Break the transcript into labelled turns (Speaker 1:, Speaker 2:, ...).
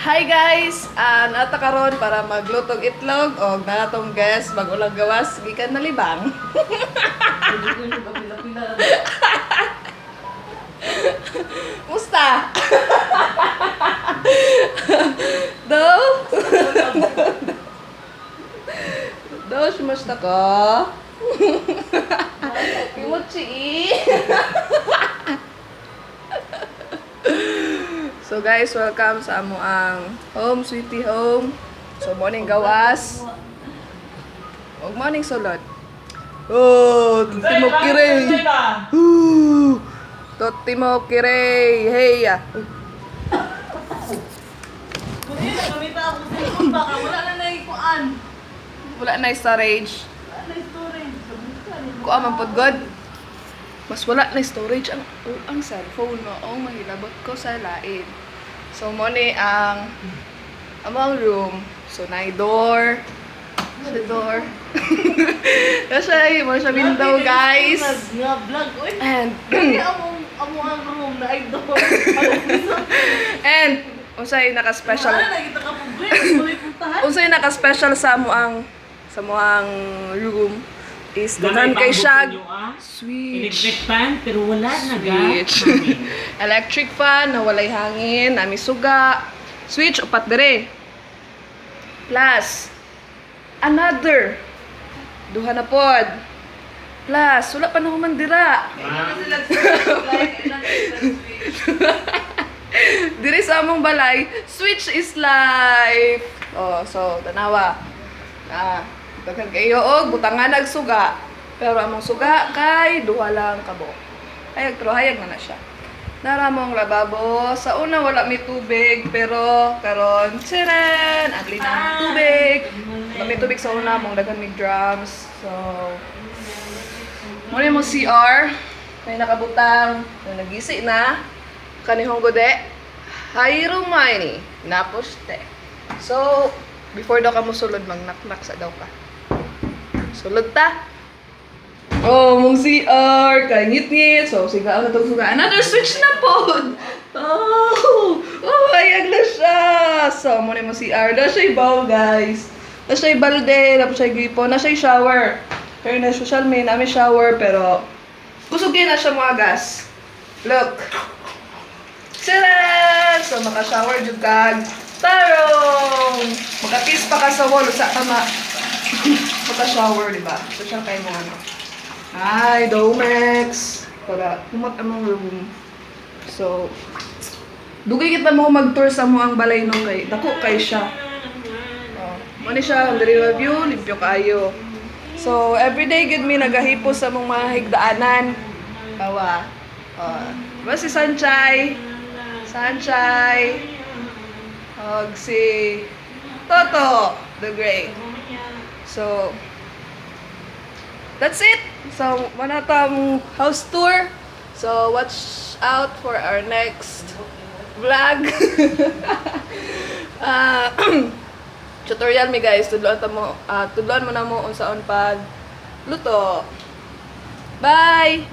Speaker 1: Hi guys! Nata karon para maglutog itlog o natong guest mag-ulang gawas gikan na libang. Musta? Do? Do, sumusta ka? Kimochi. So guys, welcome sa amo ang home, sweetie home. So morning gawas. Og morning sulod. Oh, tuti mo kirey. Tuti mo kirey. Hey ya. Wala na storage. Kuha man pod god. Mas wala na storage ang cellphone mo. Oh, mahilabot ko sa lain. So, mo ni ang among room. So, na door. Sa door. Kasi, mo siya window, guys. And, and, unsay naka-special. Unsay naka-special sa mo ang room. Is dagan kay siya switch.
Speaker 2: Electric fan pero wala na
Speaker 1: Switch. Electric fan na walay hangin, nami suga. Switch upat dire. Plus another duha na pod. Plus wala pa na human dira. Diri sa among balay, switch is life. Oh, so tanawa. Daghan kayo og butangan nagsuga. Pero among suga kay duha lang kabo. Hayag na siya. Naramong lababo. Sa una wala may tubig, pero karon tiran, adli na tubig. Wala may tubig sa una, mong daghan may drums. So muna mo CR. May nakabutang, nagisi na. Kanihong gode. Hayro may naposte. So before daw ka mo sulod, mag-knock-knock sa daw ka. Sulod ta. Oh, mong CR. Kay ngit-ngit. So, siga ang natong suga. Another switch na po. Oh, hayag na siya. So, muna mong CR. Na siya'y bowl, guys. Na siya'y balde. Na siya'y gripo. Na siya'y shower. Pero na social may namin shower. Pero, kusugin na siya mga gas. Look. Sira! So, maka-shower jud kag tarong! Maka-kiss pa ka sa wall. Sa tama. Maka-shower, diba? So, siya kayo mo ano. Hi, Domex! Para humat among room. So, dugay kita mo mag-tour sa mo ang balay nung kay. Dako kay siya. Oh, mani siya, ang diri review, limpyo kayo. So, everyday gud mi nagahipo sa mong mga higdaanan. Kawa. Diba si Sanchay? Sanchay. Og si Toto, the Great. So, that's it. So, wala tang house tour. So, watch out for our next vlog. Tutorial mi guys. Tudloan mo na mo unsaon pag luto. Bye!